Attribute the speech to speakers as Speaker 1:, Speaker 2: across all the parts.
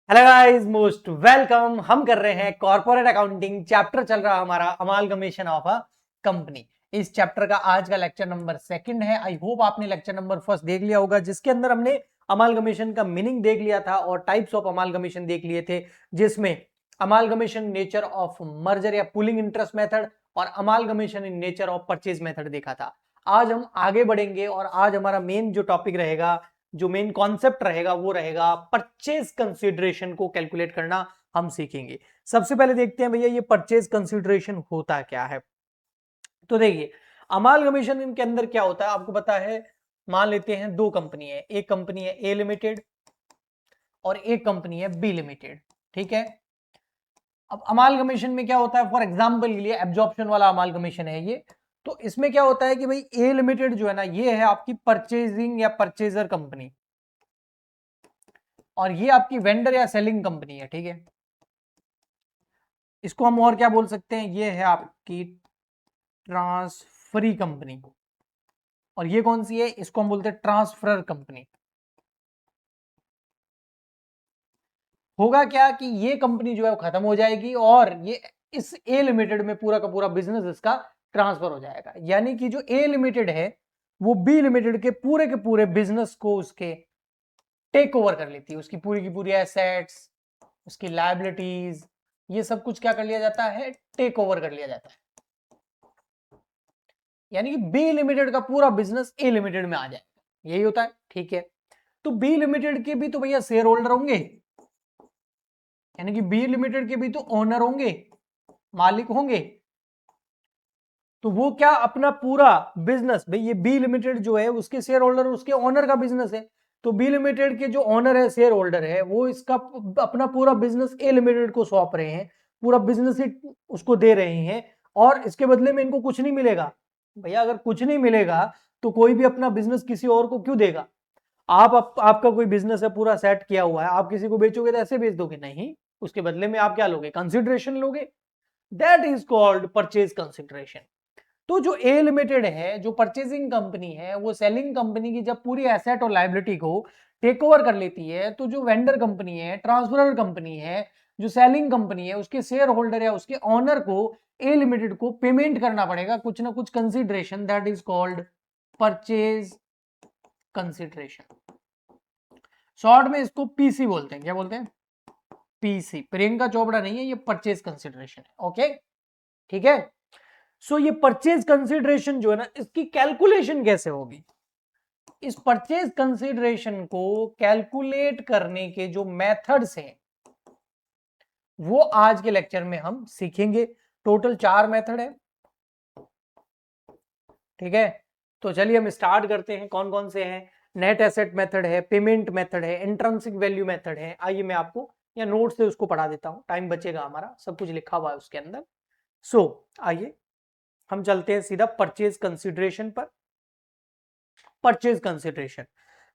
Speaker 1: Hello guys, most welcome. हम कर रहे हैं कॉर्पोरेट अकाउंटिंग चैप्टर, चल रहा हमारा अमालगमेशन ऑफ अ कंपनी। इस चैप्टर का आज का लेक्चर नंबर सेकंड है। आई होप आपने लेक्चर नंबर फर्स्ट देख लिया होगा, जिसके अंदर हमने अमालगमेशन का मीनिंग देख लिया था और टाइप्स ऑफ अमालगमेशन देख लिए थे, जिसमें अमालगमेशन नेचर ऑफ मर्जर या पुलिंग इंटरेस्ट मेथड और amalgamation in nature of purchase method देखा था। आज हम आगे बढ़ेंगे और आज हमारा मेन जो टॉपिक रहेगा, जो मेन कॉन्सेप्ट रहेगा, वो रहेगा परचेज कंसीडरेशन को कैलकुलेट करना हम सीखेंगे। सबसे पहले देखते हैं भैया ये परचेज कंसीडरेशन होता क्या है। तो देखिए, अमालगमेशन इनके अंदर क्या होता है आपको पता है। मान लेते हैं दो कंपनी है, एक कंपनी है ए लिमिटेड और एक कंपनी है बी लिमिटेड। ठीक है, अब अमालगमेशन में क्या होता है, फॉर एग्जाम्पल के लिए एब्जॉर्प्शन वाला अमालगमेशन है ये। तो इसमें क्या होता है कि भाई ए लिमिटेड जो है ना, ये है आपकी परचेजिंग या परचेजर कंपनी और ये आपकी वेंडर या सेलिंग कंपनी है। ठीक है, इसको हम और क्या बोल सकते हैं, ये है आपकी ट्रांसफरी कंपनी और ये कौन सी है, इसको हम बोलते हैं ट्रांसफरर कंपनी। होगा क्या कि ये कंपनी जो है वो खत्म हो जाएगी और ये इस ए लिमिटेड में पूरा का पूरा बिजनेस इसका ट्रांसफर हो जाएगा। यानी कि जो ए लिमिटेड है वो बी लिमिटेड के पूरे बिजनेस को उसके टेक ओवर कर लेती है। उसकी पूरी की पूरी एसेट्स, उसकी लायबिलिटीज, ये सब कुछ क्या कर लिया जाता है, टेक ओवर कर लिया जाता है। यानी कि बी लिमिटेड का पूरा बिजनेस ए लिमिटेड में आ जाएगा, यही होता है। ठीक है, तो बी लिमिटेड के भी तो भैया शेयर होल्डर होंगे, यानी कि बी लिमिटेड के भी तो ओनर होंगे, मालिक होंगे। तो वो क्या अपना पूरा बिजनेस, भाई ये बी लिमिटेड जो है उसके शेयर होल्डर उसके ओनर का बिजनेस है। तो बी लिमिटेड के जो ओनर है, शेयर होल्डर है, वो इसका अपना पूरा बिजनेस ए लिमिटेड को सौंप रहे हैं, पूरा बिजनेस ही उसको दे रहे हैं और इसके बदले में इनको कुछ नहीं मिलेगा। भैया अगर कुछ नहीं मिलेगा तो कोई भी अपना बिजनेस किसी और को क्यों देगा। आपका कोई बिजनेस है पूरा सेट किया हुआ है, आप किसी को बेचोगे तो ऐसे बेच दोगे नहीं, उसके बदले में आप क्या लोगे, कंसिडरेशन लोगे। That is called purchase consideration. तो जो ए लिमिटेड है, जो परचेजिंग कंपनी है, वो सेलिंग कंपनी की जब पूरी एसेट और लायबिलिटी को टेक ओवर कर लेती है, तो जो वेंडर कंपनी है, ट्रांसफरर कंपनी है, जो सेलिंग कंपनी है, उसके शेयर होल्डर या उसके ऑनर को ए लिमिटेड को पेमेंट करना पड़ेगा कुछ ना कुछ consideration. That is called purchase consideration. Short में इसको पीसी बोलते हैं। क्या बोलते हैं, पीसी। प्रियंका चोपड़ा नहीं है, ये परचेज कंसिडरेशन है। ओके, ठीक है। सो ये परचेज कंसिडरेशन जो है ना, इसकी कैलकुलेशन कैसे होगी। इस परचेज कंसिडरेशन को कैलकुलेट करने के जो मेथड्स हैं वो आज के लेक्चर में हम सीखेंगे। टोटल 4 मेथड है। ठीक है, तो चलिए हम स्टार्ट करते हैं। कौन कौन से हैं, नेट एसेट मेथड है, पेमेंट मेथड है, इंट्रिंसिक वैल्यू मेथड है। आइए मैं आपको या नोट से उसको पढ़ा देता हूं, टाइम बचेगा हमारा, सब कुछ लिखा हुआ है उसके अंदर। सो आइए हम चलते हैं सीधा परचेज कंसिडरेशन पर। परचेज कंसिडरेशन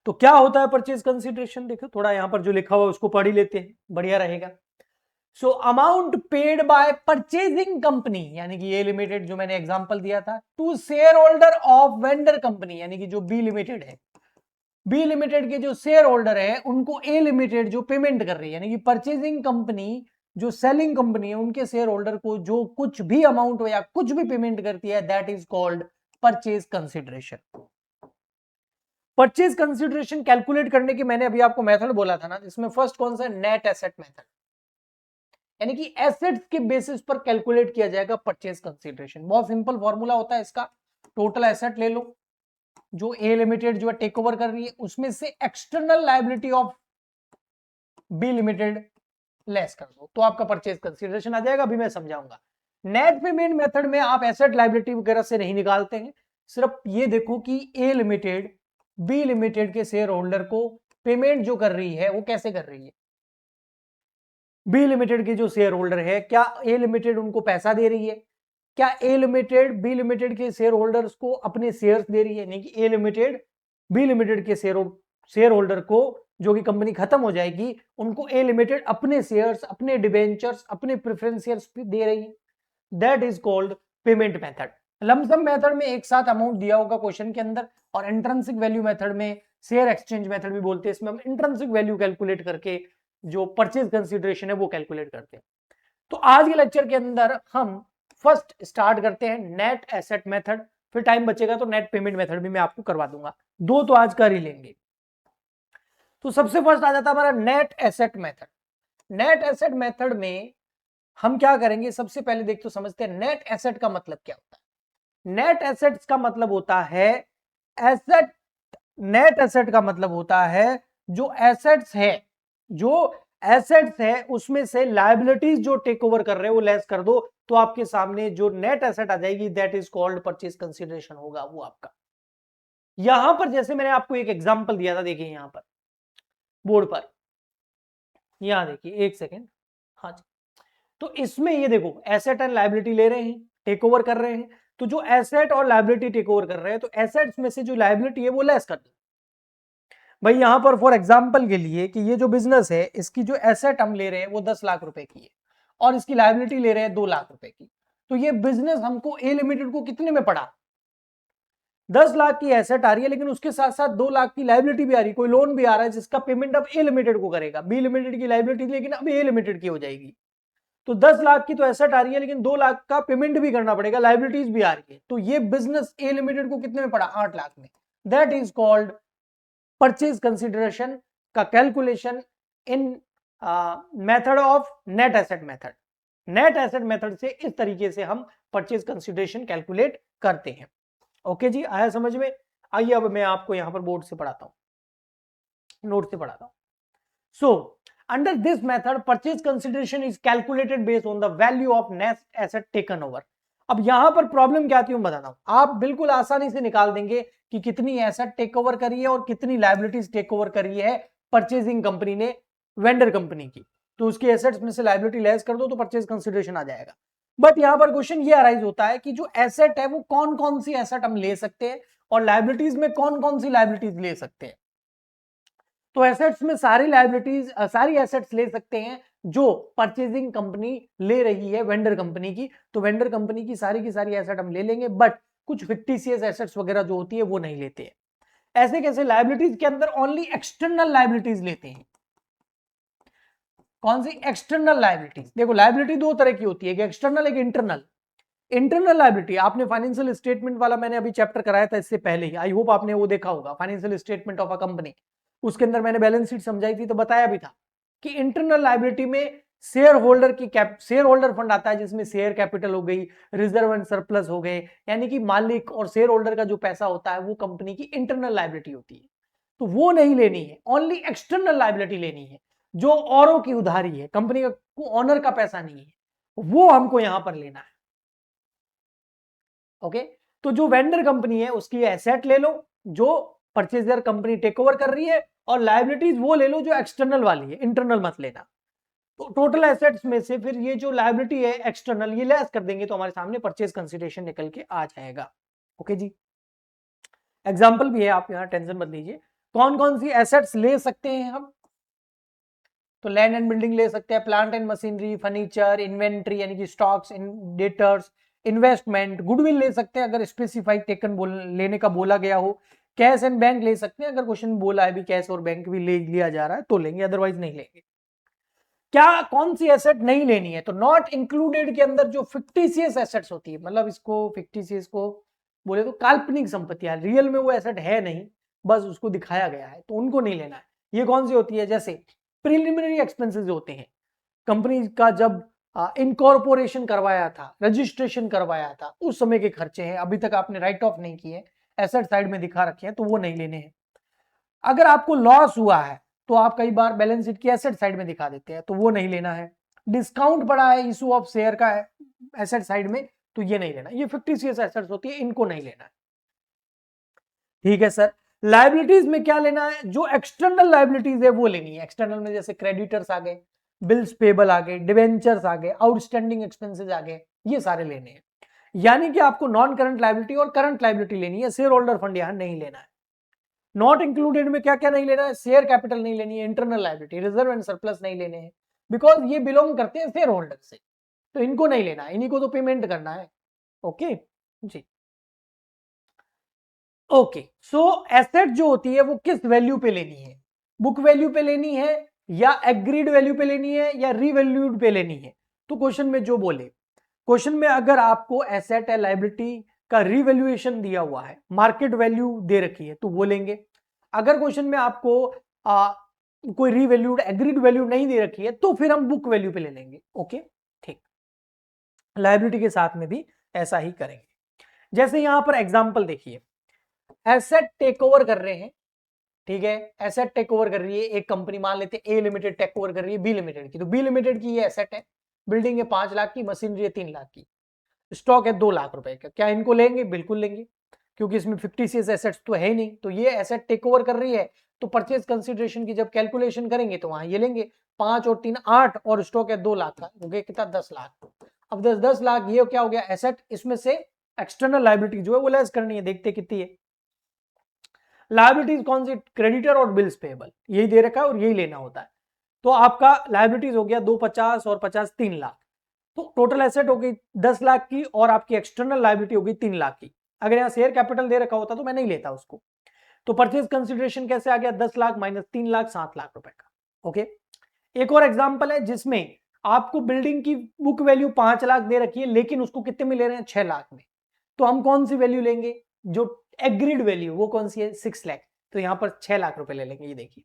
Speaker 1: तो क्या होता है, परचेज कंसिडरेशन देखो थोड़ा यहां पर जो लिखा हुआ है उसको पढ़ ही लेते हैं, बढ़िया रहेगा। So amount paid by purchasing company, यानी कि ए लिमिटेड जो मैंने एग्जांपल दिया था, to share holder of vendor company, यानी कि जो बी लिमिटेड है, बी लिमिटेड के जो शेयर होल्डर है उनको ए लिमिटेड जो पेमेंट कर रही है, यानी कि परचेजिंग कंपनी जो सेलिंग कंपनी है उनके शेयर होल्डर को जो कुछ भी अमाउंट हो या कुछ भी पेमेंट करती है, that is called purchase consideration. Purchase consideration calculate करने की मैंने अभी आपको मेथड बोला था ना, इसमें फर्स्ट कौन सा, नेट एसेट मेथड, यानी कि एसेट्स के बेसिस पर कैलकुलेट किया जाएगा परचेज कंसिडरेशन। बहुत सिंपल फॉर्मूला होता है इसका। टोटल एसेट ले लो जो ए लिमिटेड जो है टेक ओवर कर रही है, उसमें से external liability of B limited less कर दो, तो आपका परचेज कंसिडरेशन आ जाएगा। अभी मैं समझाऊंगा। नेट पेमेंट मेथड में आप एसेट लायबिलिटी वगैरह से नहीं निकालते हैं, सिर्फ ये देखो कि ए लिमिटेड बी लिमिटेड के शेयर होल्डर को पेमेंट जो कर रही है वो कैसे कर रही है। बी लिमिटेड के जो शेयर होल्डर है, क्या ए लिमिटेड उनको पैसा दे रही है, क्या ए लिमिटेड बी लिमिटेड के शेयर होल्डर्स को अपने शेयर्स दे रही है, नहीं कि ए लिमिटेड बी लिमिटेड के शेयर होल्डर को जो कि कंपनी खत्म हो जाएगी उनको ए लिमिटेड अपने शेयर्स, अपने डिबेंचर्स, अपने प्रेफरेंशियल्स दे रही है। That is called payment method. Lump sum method में एक साथ अमाउंट दिया होगा क्वेश्चन के अंदर, और इंट्रिंसिक वैल्यू मेथड में शेयर एक्सचेंज मेथड भी बोलते हैं, इसमें हम इंट्रिंसिक वैल्यू कैलकुलेट करके जो परचेज कंसिडरेशन है वो कैलकुलेट करते हैं। तो आज के लेक्चर के अंदर हम फर्स्ट स्टार्ट करते हैं नेट एसेट मेथड, फिर टाइम बचेगा तो नेट पेमेंट मेथड भी मैं आपको करवा दूंगा, दो तो आज कर ही लेंगे। तो सबसे फर्स्ट आ जाता है हमारा net asset method. Net asset method में हम क्या करेंगे, सबसे पहले देख तो समझते हैं नेट एसेट का मतलब क्या होता है। नेट एसेट्स का मतलब होता है एसेट, नेट एसेट का मतलब होता है जो एसेट्स है, जो एसेट्स है उसमें से लायबिलिटीज जो टेक ओवर कर रहे हैं वो लेस कर दो, तो आपके सामने जो नेट एसेट आ जाएगी that is called purchase consideration होगा वो आपका। यहां पर जैसे मैंने आपको एक एग्जांपल दिया था, देखिए यहां पर बोर्ड पर, यहां देखिए एक सेकेंड, हाँ जी। तो इसमें ये देखो एसेट एंड लायबिलिटी ले रहे हैं, टेक ओवर कर रहे हैं, तो जो एसेट और लायबिलिटी टेक ओवर कर रहे हैं तो एसेट्स में से जो लायबिलिटी है वो लेस कर दो। भाई यहां पर फॉर एग्जांपल के लिए कि ये जो बिजनेस है इसकी जो एसेट हम ले रहे हैं वो 10 लाख रुपए की है और इसकी लायबिलिटी ले रहे हैं 2 लाख रुपए की, तो ये बिजनेस हमको ए लिमिटेड को कितने में पड़ा, 10 लाख की एसेट आ रही है लेकिन उसके साथ साथ 2 लाख की लायबिलिटी भी आ रही है, कोई लोन भी आ रहा है जिसका पेमेंट अब ए लिमिटेड को करेगा, बी लिमिटेड की लायबिलिटी लेकिन अब ए लिमिटेड की हो जाएगी। तो 10 लाख की तो एसेट आ रही है लेकिन 2 लाख का पेमेंट भी करना पड़ेगा, लायबिलिटीज भी आ रही है, तो ये बिजनेस ए लिमिटेड को कितने में पड़ा, 8 लाख में। That is called purchase consideration का calculation in method of net asset method. Net asset method से इस तरीके से हम परचेज कंसिडरेशन कैलकुलेट करते हैं। ओके जी, आया समझ में। आइए अब मैं आपको यहां पर बोर्ड से पढ़ाता हूं, नोट से पढ़ाता हूं। So under this method purchase consideration is calculated based on the value of net asset taken over. अब यहां पर प्रॉब्लम क्या आती है बताता हूं, आप बिल्कुल आसानी से निकाल देंगे कि कितनी एसेट टेक ओवर करी है और कितनी लायबिलिटीज टेक ओवर करी है परचेजिंग कंपनी ने वेंडर कंपनी की, तो उसकी एसेट्स में से लायबिलिटी लेस कर दो तो परचेज कंसिडरेशन आ जाएगा। बट यहां पर क्वेश्चन ये अराइज होता है कि जो एसेट है वो कौन कौन सी एसेट हम ले सकते हैं और लायबिलिटीज में कौन कौन सी लायबिलिटीज ले सकते हैं। तो एसेट्स में सारी लायबिलिटीज, सारी एसेट्स ले सकते हैं जो परचेजिंग कंपनी ले रही है वेंडर कंपनी की, तो वेंडर कंपनी की सारी एसेट हम ले लेंगे, बट कुछ फिक्टिशियस एसेट्स वगैरह जो होती है वो नहीं लेते हैं। ऐसे कैसे, लायबिलिटीज के अंदर ओनली एक्सटर्नल लायबिलिटीज लेते हैं। कौन सी, एक्सटर्नल लायबिलिटीज। देखो लायबिलिटी दो तरह की होती है, एक एक्सटर्नल एक इंटरनल। इंटरनल लायबिलिटी आपने फाइनेंशियल स्टेटमेंट वाला मैंने अभी चैप्टर कराया था इससे पहले ही, आई होप आपने वो देखा होगा, financial statement of a company, उसके अंदर मैंने बैलेंस शीट समझाई थी तो बताया भी था कि इंटरनल लायबिलिटी में शेयर होल्डर की शेयर होल्डर फंड आता है जिसमें शेयर कैपिटल हो गई, रिजर्व एंड सरप्लस हो गए, यानी कि मालिक और शेयर होल्डर का जो पैसा होता है वो कंपनी की इंटरनल लायबिलिटी होती है, तो वो नहीं लेनी है, ओनली एक्सटर्नल लायबिलिटी लेनी है, जो औरों की उधारी है, कंपनी का ओनर का पैसा नहीं है, वो हमको यहां पर लेना है। ओके, तो जो वेंडर कंपनी है उसकी एसेट ले लो जो परचेजर कंपनी टेक ओवर कर रही है, और लायबिलिटीज वो ले लो जो एक्सटर्नल वाली है, इंटरनल मत लेना। तो टोटल एसेट्स में से फिर ये जो लायबिलिटी है एक्सटर्नल ये लेस कर देंगे तो हमारे सामने परचेज कंसिडरेशन निकल के आ जाएगा। ओके जी, एग्जांपल भी है, आप यहां टेंशन मत लीजिए। कौन कौन सी एसेट्स ले सकते हैं हम, तो लैंड एंड बिल्डिंग ले सकते हैं, plant and machinery, furniture, inventory यानी कि स्टॉक्स, डेटर्स, इन्वेस्टमेंट, गुडविल ले सकते हैं अगर स्पेसिफाइड टेकन लेने का बोला गया हो, कैश एंड बैंक ले सकते हैं अगर क्वेश्चन बोला है भी कैश और बैंक भी ले लिया जा रहा है तो लेंगे, अदरवाइज नहीं लेंगे। क्या कौन सी एसेट नहीं लेनी है, तो नॉट इंक्लूडेड के अंदर जो फिक्टिशियस एसेट्स होती है, मतलब इसको फिक्टिशियस को बोले तो काल्पनिक संपत्तियां, रियल में वो एसेट है नहीं, बस उसको दिखाया गया है, तो उनको नहीं लेना है। ये कौन सी होती है, जैसे प्रिलिमिनरी एक्सपेंसेस होते हैं, कंपनी का जब इनकॉर्पोरेशन करवाया था, रजिस्ट्रेशन करवाया था, उस समय के खर्चे हैं, अभी तक आपने राइट ऑफ नहीं किए, एसेट साइड में दिखा रखे हैं, तो वो नहीं लेने हैं। अगर आपको लॉस हुआ है तो आप कई बार बैलेंस शीट की एसेट साइड में दिखा देते हैं, तो वो नहीं लेना है। डिस्काउंट पड़ा है इशू ऑफ शेयर का है एसेट साइड में, तो ये नहीं लेना, ये फिक्टिशियस एसेट्स होती है, इनको नहीं लेना है। ठीक है सर, लायबिलिटीज में क्या लेना है, जो एक्सटर्नल लायबिलिटीज है वो लेनी है। एक्सटर्नल में जैसे क्रेडिटर्स आ गए, बिल्स पेबल आ गए, डिवेंचर्स आ गए, आउटस्टैंडिंग एक्सपेंसेस आ गए, ये सारे लेने हैं। यानी कि आपको नॉन करंट लायबिलिटी और करंट लायबिलिटी लेनी है, शेयर होल्डर फंड यहां नहीं लेना है। नॉट इंक्लूडेड में क्या क्या नहीं लेना है, शेयर कैपिटल नहीं लेनी है, internal liability, reserve and surplus नहीं लेने हैं, बिकॉज ये बिलोंग करते हैं शेयर होल्डर से, तो इनको नहीं लेना है, इन्हीं को तो पेमेंट करना है। ओके जी, ओके। सो एसेट जो होती है वो किस वैल्यू पे लेनी है, बुक वैल्यू पे लेनी है या एग्रीड वैल्यू पे लेनी है या रीवैल्यूड पे लेनी है। तो क्वेश्चन में जो बोले, क्वेश्चन में अगर आपको एसेट या लायबिलिटी का रीवैल्यूएशन दिया हुआ है, मार्केट वैल्यू दे रखी है, तो वो लेंगे। अगर क्वेश्चन में आपको कोई रीवैल्यूड एग्रीड वैल्यू नहीं दे रखी है तो फिर हम बुक वैल्यू पे ले लेंगे। ओके, ठीक। लायबिलिटी के साथ में भी ऐसा ही करेंगे। जैसे यहां पर एग्जांपल देखिए, एसेट टेक ओवर कर रहे हैं, ठीक है, एसेट टेक ओवर कर रही है एक कंपनी, मान लेते हैं ए लिमिटेड टेक ओवर कर रही है बी लिमिटेड की। तो बी लिमिटेड की ये एसेट है, बिल्डिंग है 5 लाख की, मशीनरी है 3 लाख की, स्टॉक है 2 लाख रुपए का। क्या इनको लेंगे? बिल्कुल लेंगे, क्योंकि इसमें 56 एसेट्स तो है ही नहीं। तो ये एसेट टेक ओवर कर रही है, तो परचेज कंसिडरेशन की जब कैलकुलेशन करेंगे तो वहां ये लेंगे 5 और 3 8, और स्टॉक है 2 लाख का, हो गया कितना? 10 लाख। अब 10 लाख ये क्या हो गया? एसेट। इसमें से एक्सटर्नल लायबिलिटी जो है वो लेस करनी है, देखते कितनी है। लायबिलिटीज कौन सी? क्रेडिटर और बिल्स पेएबल, यही दे रखा है और यही लेना होता है। तो आपका लायबिलिटीज हो गया 250 और 50 3 लाख। तो टोटल एसेट हो गई 10 लाख की और आपकी एक्सटर्नल लायबिलिटी हो गई 3 लाख की। अगर यहां शेयर कैपिटल दे रखा होता तो मैं नहीं लेता उसको। तो परचेज कंसिडरेशन कैसे आ गया? 10 लाख माइनस 3 लाख, 7 लाख रुपए का। ओके, एक और एग्जांपल है जिसमें आपको बिल्डिंग की बुक वैल्यू 5 लाख दे रखी है, लेकिन उसको कितने में ले रहे हैं? 6 लाख में। तो हम कौन सी वैल्यू लेंगे? जो एग्रीड वैल्यू, वो कौन सी है? 6 लाख। तो यहां पर 6 लाख रुपए ले लेंगे। ये देखिए,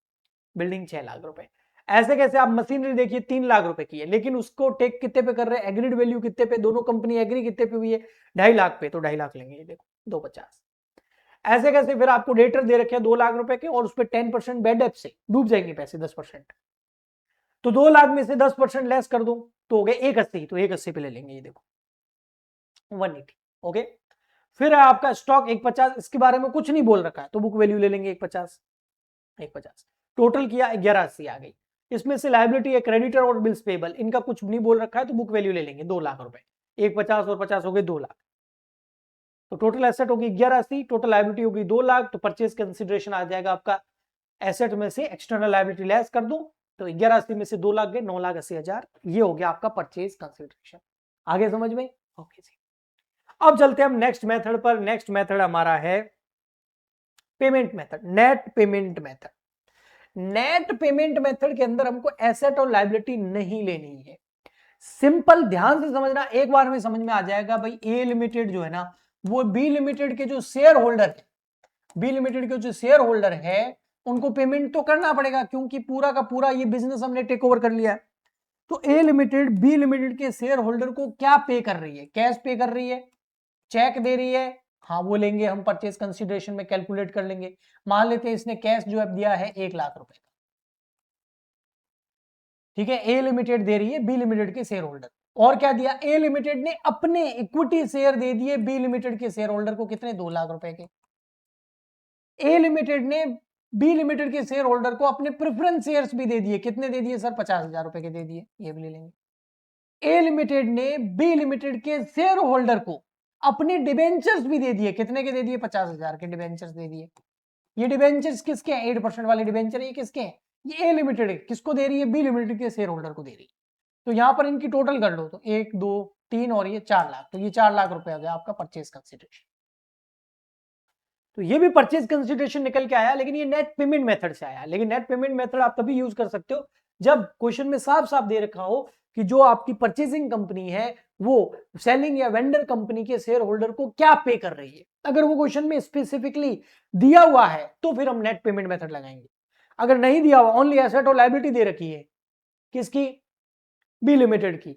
Speaker 1: बिल्डिंग 6 लाख रुपए। ऐसे कैसे? आप मशीनरी देखिए 3 लाख रुपए की है, लेकिन उसको टेक कितने पे कर रहे हैं? एग्रीड वैल्यू कितने पे? दोनों कंपनी एग्री कितने पे हुई है? 2.5 लाख पे, तो 2.5 लाख लेंगे। ये देखो 250। ऐसे कैसे? फिर आपको डेटर दे रखे हैं 2 लाख रुपए के, और उस पर 10% बेड एप से डूब जाएंगे पैसे, 10%। तो 2 लाख में से 10% लेस कर दो तो हो गए 180, तो 180 पे ले लेंगे। ये देखो 180। ओके, फिर है आपका स्टॉक 150, इसके बारे में कुछ नहीं बोल रखा है, तो बुक वैल्यू ले लेंगे 150। 150 टोटल किया 1180 आ गई। इसमें से लायबिलिटी है क्रेडिटर और बिल्स पेबल, इनका कुछ नहीं बोल रखा है, तो बुक वैल्यू ले लेंगे 2 लाख रुपए। 150 और 50 हो गए 2 लाख। तो टोटल एसेट होगी 1180, टोटल लायबिलिटी होगी 2 लाख। तो परचेज कंसिडरेशन आ जाएगा आपका, एसेट में से एक्सटर्नल लायबिलिटी लेस कर दो, तो 1180 में से 2 लाख गए, 9,80,000। ये हो गया आपका परचेज कंसिडरेशन। आगे समझ में? ओके जी। अब चलते हैं हम नेक्स्ट मेथड पर। नेक्स्ट मेथड हमारा है payment method, net payment method. Net payment method के अंदर हमको एसेट और लायबिलिटी नहीं लेनी है। सिंपल, ध्यान से समझना, एक बार में समझ में आ जाएगा। भाई ए लिमिटेड जो है ना, वो बी लिमिटेड के जो शेयर होल्डर है, बी लिमिटेड के जो शेयर होल्डर है, उनको पेमेंट तो करना पड़ेगा, क्योंकि पूरा का पूरा ये बिजनेस हमने टेक ओवर कर लिया है। तो ए लिमिटेड बी लिमिटेड के शेयर होल्डर को क्या पे कर रही है? कैश पे कर रही है, चेक दे रही है? हाँ, वो लेंगे हम, परचेज कंसिडरेशन में कैलकुलेट कर लेंगे। मान लेते हैं इसने कैश जो है दिया है 1 लाख रुपए का, ठीक है। ए लिमिटेड दे रही है बी लिमिटेड के शेयर होल्डर। और क्या दिया? ए लिमिटेड ने अपने इक्विटी शेयर दे दिए बी लिमिटेड के शेयर होल्डर को, कितने? 2 लाख रुपए के। ए लिमिटेड ने बी लिमिटेड के शेयर होल्डर को अपने प्रेफरेंस शेयर्स भी दे दिए, कितने दे दिए सर? 50,000 रुपए के दे दिए, ये भी ले लेंगे। ए लिमिटेड ने बी लिमिटेड के शेयर होल्डर को अपने डिबेंचर्स भी दे दिए, कितने के दे दिए? 50,000 के डिबेंचर्स दे दिए। ये डिबेंचर्स किसके हैं? 8% वाले डिबेंचर, ये किसके हैं? ये ए लिमिटेड है। किसको दे रही है? बी लिमिटेड के शेयर होल्डर को दे रही है। तो यहां पर इनकी टोटल कर लो, तो 1 2 3 और ये 4 लाख, तो ये 4 लाख रुपए आ गया आपका परचेज कंसिडरेशन। तो ये भी परचेज कंसिडरेशन निकल के आया, लेकिन ये नेट पेमेंट मेथड से आया। लेकिन नेट पेमेंट मेथड आप तभी यूज कर सकते हो जब क्वेश्चन में साफ साफ दे रखा हो कि जो आपकी परचेजिंग कंपनी है वो सेलिंग या वेंडर कंपनी के शेयर होल्डर को क्या पे कर रही है। अगर वो क्वेश्चन में स्पेसिफिकली दिया हुआ है तो फिर हम नेट पेमेंट मेथड लगाएंगे। अगर नहीं दिया हुआ, ओनली एसेट और लायबिलिटी दे रखी है, किसकी? बी लिमिटेड की,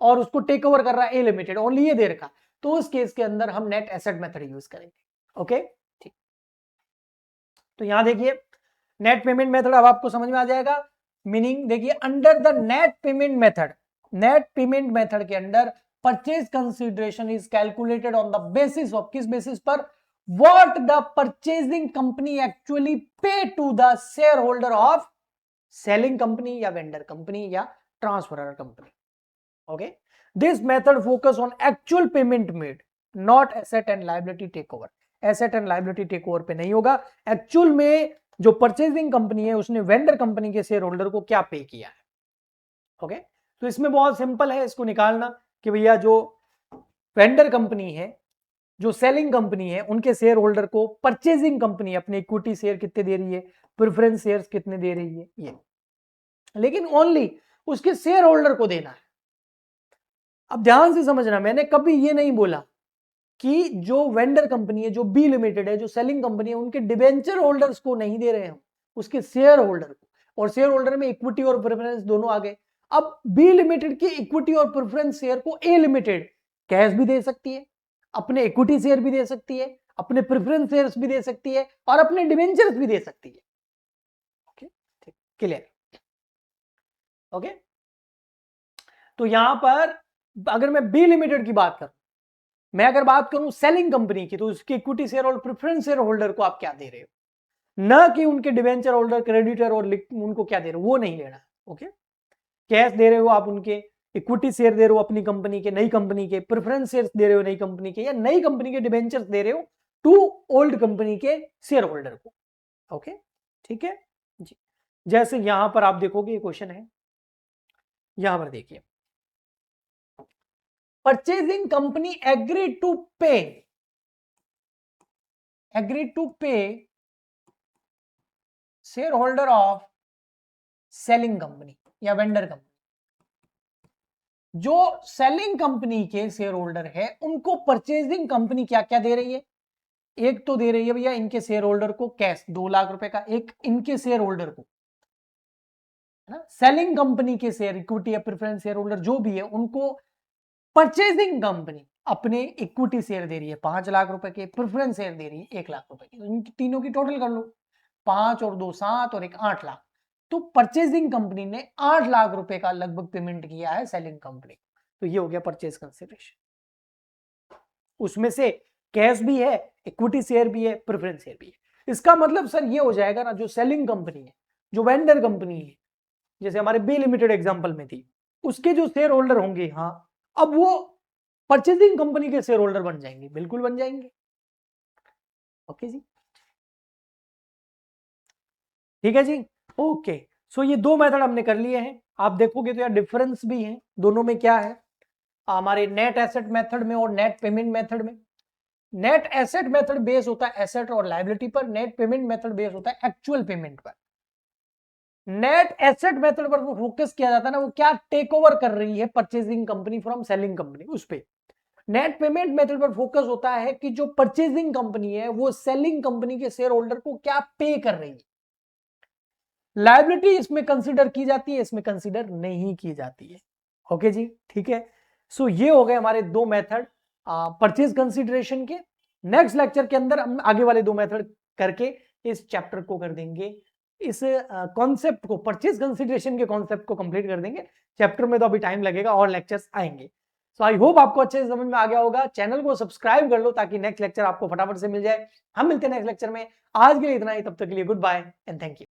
Speaker 1: और उसको टेक ओवर कर रहा है ए लिमिटेड, ओनली ये दे रखा, तो उस केस के अंदर हम नेट एसेट मेथड यूज करेंगे। ओके, ठीक। तो यहां देखिए नेट पेमेंट मेथड अब आपको समझ में आ जाएगा। मीनिंग देखिए, under the net payment method, net payment method के अंदर purchase consideration is calculated on the basis of, किस बेसिस पर? What the purchasing company actually pay to the share holder of selling company या vendor company या transferor company. Okay, this method focus on actual payment made, not asset and liability take over. Asset and liability take over पे नहीं होगा। Actual में जो purchasing company है उसने vendor company के शेयर होल्डर को क्या पे किया है। ओके, तो इसमें बहुत सिंपल है इसको निकालना कि भैया जो वेंडर कंपनी है, जो सेलिंग कंपनी है, उनके शेयर होल्डर को परचेजिंग कंपनी अपने इक्विटी शेयर कितने दे रही है, प्रेफरेंस शेयर्स कितने दे रही है। ये लेकिन ओनली उसके शेयर होल्डर को देना है। अब ध्यान से समझना, मैंने कभी ये नहीं बोला कि जो वेंडर कंपनी है, जो बी लिमिटेड है, जो सेलिंग कंपनी है, उनके डिबेंचर होल्डर्स को नहीं दे रहे हैं, उसके शेयर होल्डर को। और शेयर होल्डर में इक्विटी और प्रेफरेंस दोनों आ गए। अब बी लिमिटेड की इक्विटी और प्रेफरेंस शेयर को ए लिमिटेड कैश भी दे सकती है, अपने इक्विटी शेयर भी दे सकती है, अपने प्रेफरेंस शेयर्स भी दे सकती है, और अपने डिबेंचर्स भी दे सकती है। ओके, ठीक, क्लियर? ओके, तो यहां पर अगर मैं बी लिमिटेड की बात करूं, मैं अगर बात करूं सेलिंग कंपनी की, तो उसके इक्विटी शेयर और प्रेफरेंस शेयर होल्डर को आप क्या दे रहे हो, ना कि उनके डिवेंचर होल्डर, क्रेडिटर और उनको क्या दे रहे हो, वो नहीं लेना। ओके, कैश दे रहे हो आप, उनके इक्विटी शेयर दे रहे हो अपनी कंपनी के, नई कंपनी के, प्रेफरेंस शेयर दे रहे हो नई कंपनी के, या नई कंपनी के डिवेंचर्स दे रहे हो टू ओल्ड कंपनी के शेयर होल्डर को। ओके, ठीक है जी। जैसे यहां पर आप देखोगे ये क्वेश्चन है, यहां पर देखिए, परचेजिंग कंपनी एग्रीड टू पे share holder of selling company या वेंडर कंपनी। जो सेलिंग कंपनी के शेयर होल्डर है उनको परचेजिंग कंपनी क्या क्या दे रही है, एक तो दे रही है भैया इनके शेयर होल्डर को कैश 2 लाख रुपए का, एक इनके शेयर होल्डर को, है ना, सेलिंग कंपनी के शेयर, इक्विटी या प्रेफरेंस शेयर होल्डर जो भी है उनको परचेजिंग कंपनी अपने इक्विटी शेयर दे रही है 5 लाख रुपए के, प्रेफरेंस शेयर दे रही है 1 लाख रुपए के। इनकी तीनों की टोटल कर लो, 5 और 2 7 और 1 8 लाख। तो परचेजिंग कंपनी ने 8 लाख रुपए का लगभग पेमेंट किया है सेलिंग कंपनी। तो ये हो गया परचेज कंसिडरेशन। उसमें से कैश भी है, इक्विटी शेयर भी है, प्रेफरेंस शेयर भी है। इसका मतलब सर ये हो जाएगा ना, जो सेलिंग कंपनी है, जो वेंडर कंपनी है, जैसे हमारे बी लिमिटेड एग्जांपल में थी, उसके जो शेयर होल्डर होंगे, हाँ, अब वो परचेजिंग कंपनी के शेयर होल्डर बन जाएंगे, बिल्कुल बन जाएंगे। ओके जी, ठीक है जी। ओके, सो ये 2 मेथड हमने कर लिए हैं। आप देखोगे तो यार डिफरेंस भी है दोनों में। क्या है हमारे नेट एसेट मेथड में और नेट पेमेंट मेथड में? नेट एसेट मेथड बेस होता है एसेट और लायबिलिटी पर, नेट पेमेंट मेथड बेस होता है एक्चुअल पेमेंट पर। नेट एसेट मेथड पर फोकस किया जाता है ना, वो क्या टेक ओवर कर रही है purchasing company from selling company, उस पे। नेट पेमेंट मेथड पर फोकस होता है कि जो परचेजिंग कंपनी है वो सेलिंग कंपनी के शेयर होल्डर को क्या पे कर रही है। लायबिलिटी इसमें कंसीडर की जाती है, इसमें कंसीडर नहीं की जाती है। ओके जी, ठीक है। सो ये हो गए हमारे 2 मेथड परचेज कंसीडरेशन के। नेक्स्ट लेक्चर के अंदर हम आगे वाले 2 मेथड करके इस चैप्टर को कर देंगे, इस कॉन्सेप्ट को, परचेज कंसीडरेशन के कॉन्सेप्ट को कंप्लीट कर देंगे। चैप्टर में तो अभी टाइम लगेगा और लेक्चर्स आएंगे। सो आई होप आपको अच्छे से समझ में आ गया होगा। चैनल को सब्सक्राइब कर लो ताकि नेक्स्ट लेक्चर आपको फटाफट से मिल जाए। हम मिलते हैं नेक्स्ट लेक्चर में। आज के लिए इतना ही, तब तक के लिए goodbye and thank you.